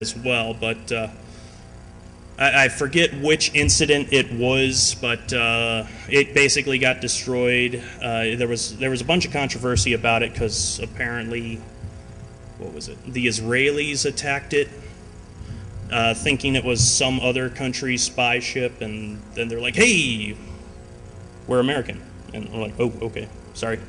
as well, but I forget which incident it was, but it basically got destroyed. There was a bunch of controversy about it because apparently, what was it? The Israelis attacked it, thinking it was some other country's spy ship, and then they're like, "Hey, we're American," and I'm like, "Oh, okay, sorry."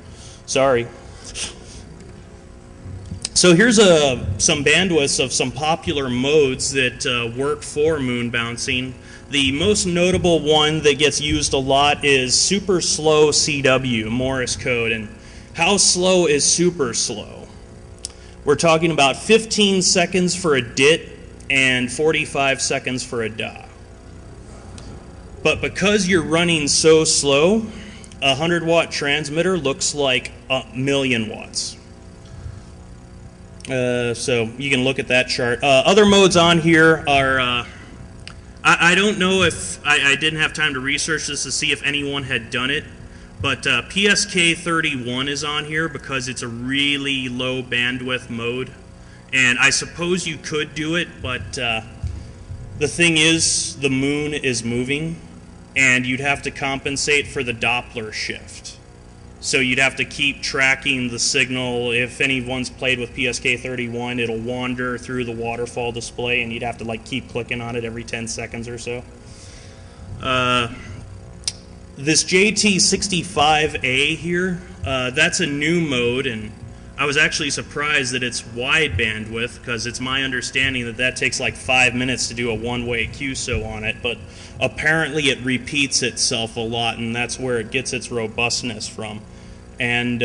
So here's some bandwidths of some popular modes that work for moon bouncing. The most notable one that gets used a lot is super slow CW, Morse code. And how slow is super slow? We're talking about 15 seconds for a DIT and 45 seconds for a DA. But because you're running so slow, a 100-watt transmitter looks like a million watts. So you can look at that chart. Other modes on here are, I don't know if, I didn't have time to research this to see if anyone had done it, but PSK31 is on here because it's a really low bandwidth mode. And I suppose you could do it, but the thing is, the moon is moving, and you'd have to compensate for the Doppler shift. So you'd have to keep tracking the signal. If anyone's played with PSK31, it'll wander through the waterfall display, and you'd have to like keep clicking on it every 10 seconds or so. This JT65A here, that's a new mode, and I was actually surprised that it's wide bandwidth, because it's my understanding that that takes like 5 minutes to do a one-way QSO on it, but apparently it repeats itself a lot, and that's where it gets its robustness from. And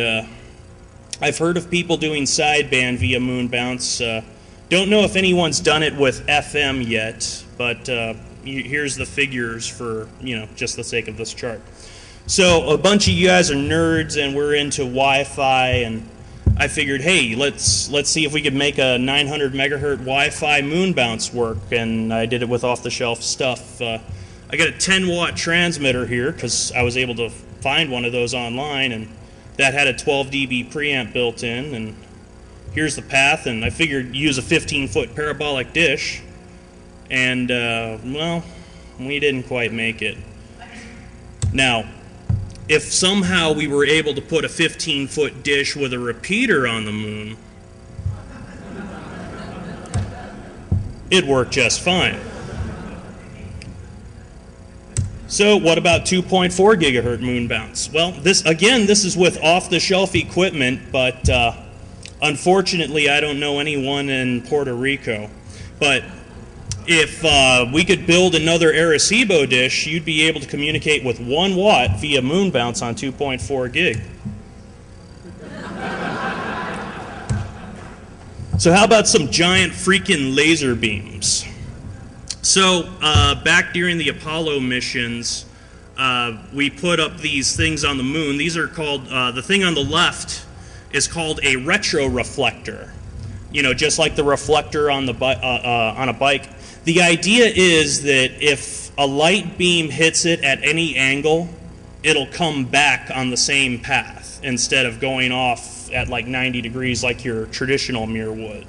I've heard of people doing sideband via moon bounce. Don't know if anyone's done it with FM yet, but here's the figures for, just the sake of this chart. So a bunch of you guys are nerds, and we're into Wi-Fi, and I figured, hey, let's see if we could make a 900 megahertz Wi-Fi moon bounce work, and I did it with off-the-shelf stuff. I got a 10-watt transmitter here because I was able to find one of those online, and that had a 12 dB preamp built in, and here's the path, and I figured use a 15-foot parabolic dish, and well, we didn't quite make it. Now, if somehow we were able to put a 15-foot dish with a repeater on the moon, it'd work just fine. So what about 2.4 gigahertz moon bounce? Well, this is with off-the-shelf equipment, but unfortunately I don't know anyone in Puerto Rico. But if we could build another Arecibo dish, you'd be able to communicate with 1 watt via moon bounce on 2.4 gig. So how about some giant freaking laser beams? So back during the Apollo missions, we put up these things on the moon. These are called, the thing on the left is called a retroreflector. Just like the reflector on a bike. The idea is that if a light beam hits it at any angle, it'll come back on the same path instead of going off at like 90 degrees like your traditional mirror would.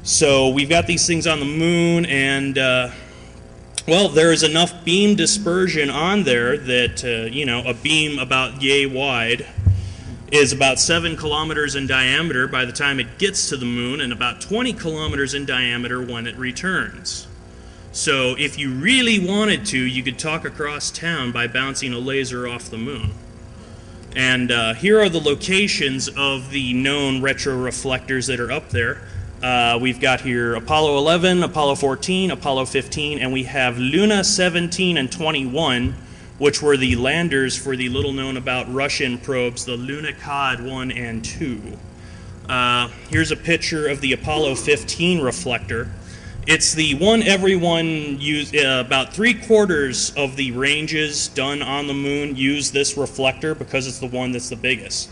So we've got these things on the moon, and well, there's enough beam dispersion on there that a beam about yay wide is about 7 kilometers in diameter by the time it gets to the moon, and about 20 kilometers in diameter when it returns. So if you really wanted to, you could talk across town by bouncing a laser off the moon. And here are the locations of the known retroreflectors that are up there. We've got here Apollo 11, Apollo 14, Apollo 15, and we have Luna 17 and 21, which were the landers for the little known about Russian probes, the Lunokhod 1 and 2. Here's a picture of the Apollo 15 reflector. It's the one everyone used, about 3/4 of the ranges done on the moon use this reflector because it's the one that's the biggest.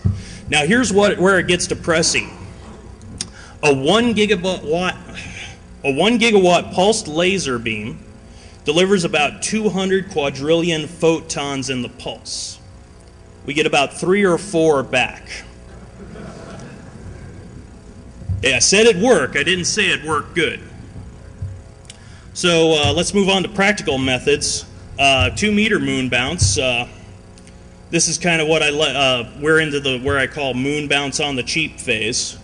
Now here's where it gets depressing. A 1 gigawatt pulsed laser beam delivers about 200 quadrillion photons in the pulse. We get about 3 or 4 back. Yeah, I said it'd work. I didn't say it worked good. So let's move on to practical methods. 2 meter moon bounce. This is kind of what we're into where I call moon bounce on the cheap phase.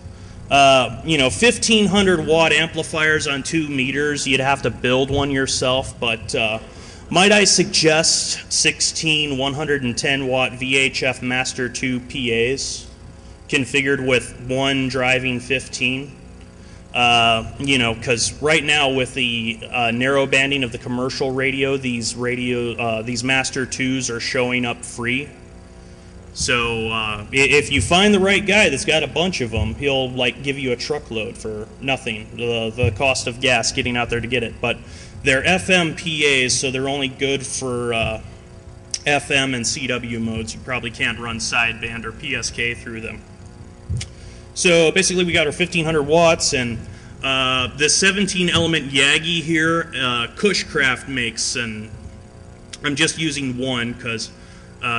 1,500 watt amplifiers on 2 meters. You'd have to build one yourself, but might I suggest 16 110 watt VHF Master 2 PAs configured with one driving 15. Because right now with the narrow banding of the commercial radio, these Master 2s are showing up free. So if you find the right guy that's got a bunch of them, he'll give you a truckload for nothing, the cost of gas getting out there to get it. But they're FM PAs, so they're only good for FM and CW modes. You probably can't run sideband or PSK through them. So basically we got our 1,500 watts, and this 17 element Yagi here, Cushcraft makes, and I'm just using one because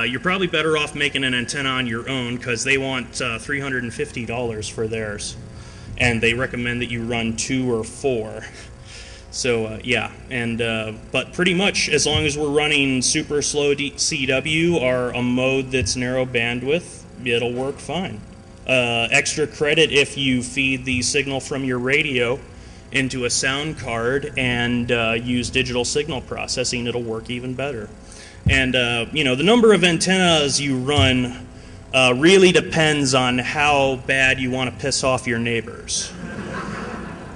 you're probably better off making an antenna on your own, because they want $350 for theirs, and they recommend that you run 2 or 4. So yeah, and but pretty much as long as we're running super slow CW or a mode that's narrow bandwidth, it'll work fine. Extra credit if you feed the signal from your radio into a sound card and use digital signal processing, it'll work even better. And the number of antennas you run really depends on how bad you want to piss off your neighbors.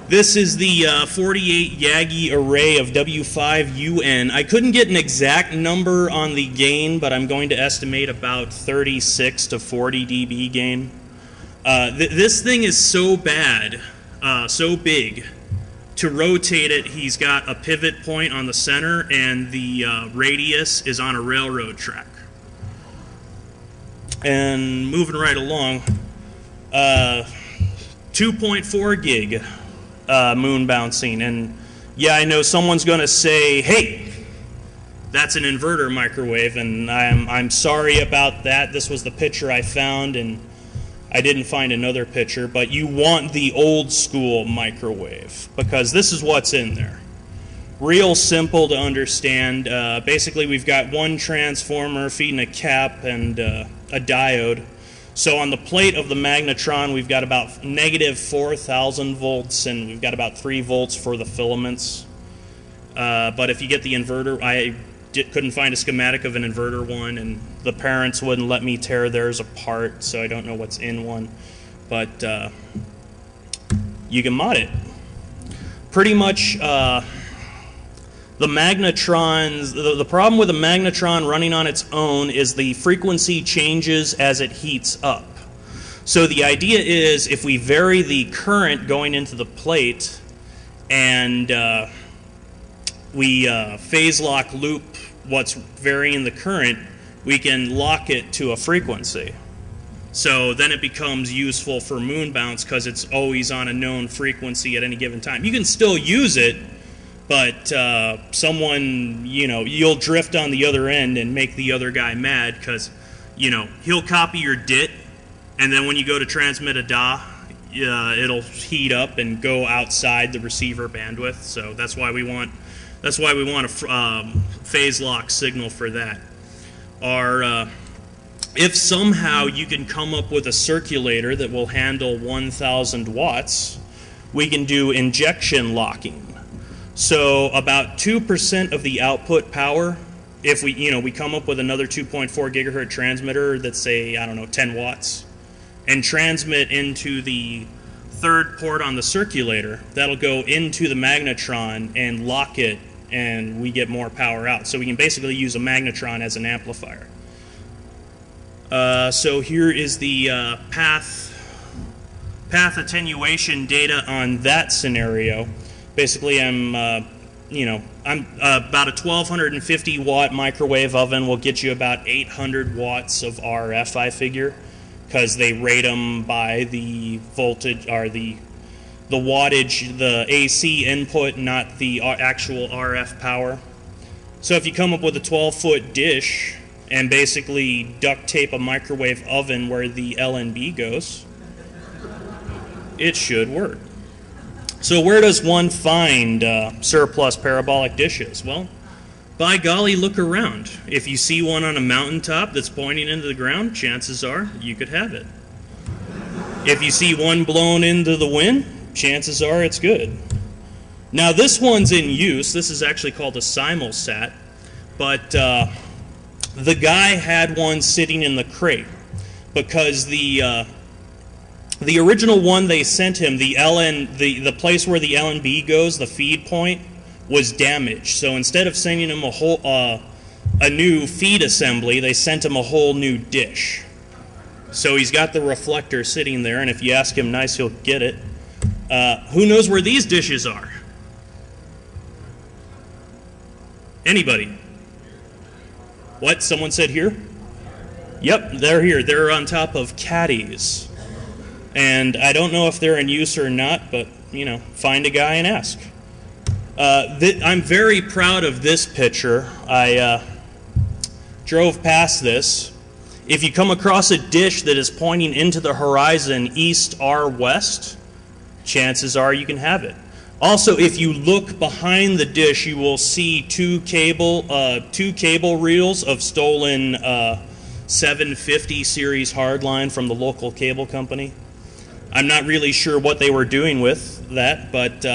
This is the 48 Yagi array of W5UN. I couldn't get an exact number on the gain, but I'm going to estimate about 36 to 40 dB gain. This thing is so bad, so big. To rotate it, he's got a pivot point on the center, and the radius is on a railroad track. And moving right along, 2.4 gig moon bouncing. And yeah, I know someone's going to say, hey, that's an inverter microwave, and I'm sorry about that. This was the picture I found, and I didn't find another picture, but you want the old school microwave because this is what's in there. Real simple to understand. Basically, we've got one transformer feeding a cap and a diode. So on the plate of the magnetron, we've got about negative 4,000 volts, and we've got about 3 volts for the filaments. But if you get the inverter, I couldn't find a schematic of an inverter one, and the parents wouldn't let me tear theirs apart, so I don't know what's in one. But you can mod it. Pretty much the magnetrons, the problem with a magnetron running on its own is the frequency changes as it heats up. So the idea is if we vary the current going into the plate and we phase lock loop what's varying the current, we can lock it to a frequency. So then it becomes useful for moon bounce because it's always on a known frequency at any given time. You can still use it, but someone, you'll drift on the other end and make the other guy mad because, he'll copy your DIT, and then when you go to transmit a DA, it'll heat up and go outside the receiver bandwidth. So that's why we want a phase lock signal for that. Or if somehow you can come up with a circulator that will handle 1,000 watts, we can do injection locking. So about 2% of the output power, if we come up with another 2.4 gigahertz transmitter that's, say, 10 watts, and transmit into the third port on the circulator, that'll go into the magnetron and lock it, and we get more power out. So we can basically use a magnetron as an amplifier. So here is the path attenuation data on that scenario. Basically, I'm about a 1,250 watt microwave oven will get you about 800 watts of RF, I figure, because they rate them by the voltage or the wattage, the AC input, not the actual RF power. So if you come up with a 12-foot dish and basically duct tape a microwave oven where the LNB goes, it should work. So where does one find surplus parabolic dishes? Well, by golly, look around. If you see one on a mountaintop that's pointing into the ground, chances are you could have it. If you see one blown into the wind, chances are it's good. Now this one's in use. This is actually called a simulsat, but the guy had one sitting in the crate because the original one they sent him, the place where the LNB goes, the feed point, was damaged. So instead of sending him a new feed assembly, they sent him a whole new dish. So he's got the reflector sitting there, and if you ask him nice, he'll get it. Who knows where these dishes are? Anybody? What? Someone said here? Yep, they're here. They're on top of caddies. And I don't know if they're in use or not, but, you know, find a guy and ask. I'm very proud of this picture. I drove past this. If you come across a dish that is pointing into the horizon east or west, chances are you can have it. Also, if you look behind the dish, you will see two cable reels of stolen 750 series hardline from the local cable company. I'm not really sure what they were doing with that, but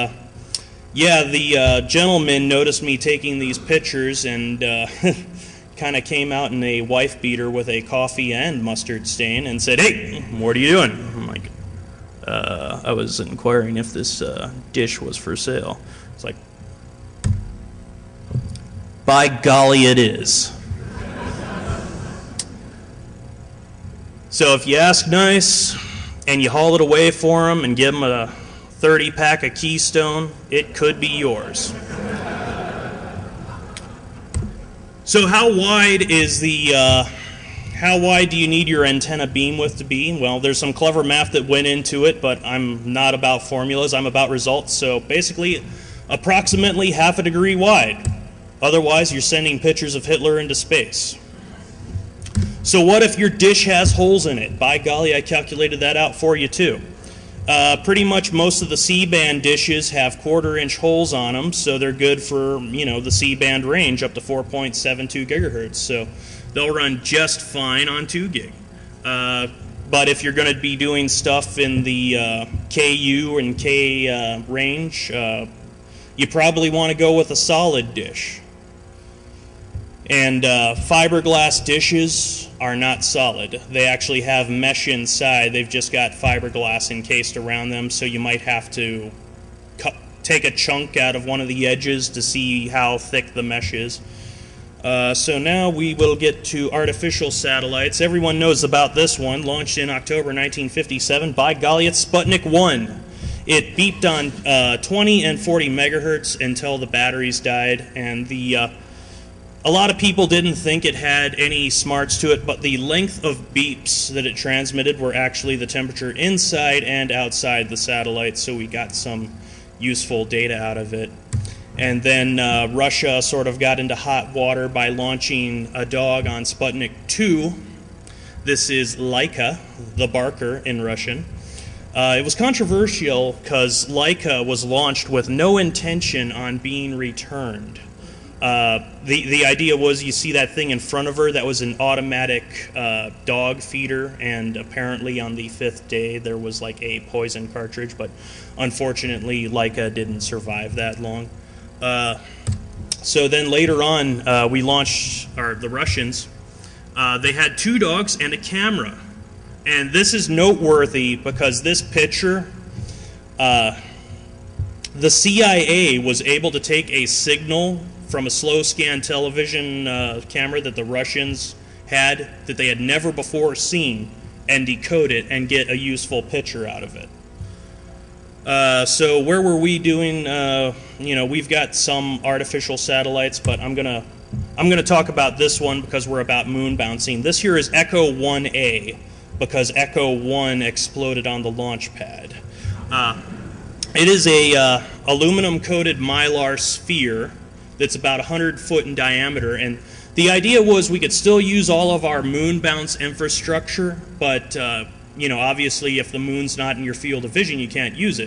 yeah, the gentleman noticed me taking these pictures and kind of came out in a wife beater with a coffee and mustard stain and said, "Hey, what are you doing?" I'm like, I was inquiring if this dish was for sale. It's like, by golly, it is. So if you ask nice and you haul it away for them and give them a 30-pack of Keystone, it could be yours. So how wide is how wide do you need your antenna beam width to be? Well, there's some clever math that went into it, but I'm not about formulas, I'm about results. So basically, approximately half a degree wide. Otherwise, you're sending pictures of Hitler into space. So what if your dish has holes in it? By golly, I calculated that out for you too. Pretty much most of the C-band dishes have 1/4-inch holes on them, so they're good for, you know, the C-band range up to 4.72 gigahertz. So they'll run just fine on 2 gig. But if you're going to be doing stuff in the KU and K range, you probably want to go with a solid dish. And fiberglass dishes are not solid. They actually have mesh inside. They've just got fiberglass encased around them, so you might have to take a chunk out of one of the edges to see how thick the mesh is. So now we will get to artificial satellites. Everyone knows about this one, launched in October 1957. By golly, it's Sputnik 1. It beeped on 20 and 40 megahertz until the batteries died, and a lot of people didn't think it had any smarts to it, but the length of beeps that it transmitted were actually the temperature inside and outside the satellite, so we got some useful data out of it. And then Russia sort of got into hot water by launching a dog on Sputnik 2. This is Laika, the barker in Russian. It was controversial because Laika was launched with no intention on being returned. The idea was you see that thing in front of her, that was an automatic dog feeder, and apparently on the 5th day there was like a poison cartridge, but unfortunately Laika didn't survive that long. So then later on we launched, or the Russians, they had 2 dogs and a camera. And this is noteworthy because this picture, the CIA was able to take a signal from a slow scan television camera that the Russians had that they had never before seen and decode it and get a useful picture out of it. So where were we doing? You know, we've got some artificial satellites, but I'm gonna talk about this one because we're about moon bouncing. This here is Echo 1A because Echo 1 exploded on the launch pad. It is a aluminum-coated mylar sphere that's about 100 foot in diameter, and the idea was we could still use all of our moon bounce infrastructure, but you know, obviously if the moon's not in your field of vision, you can't use it.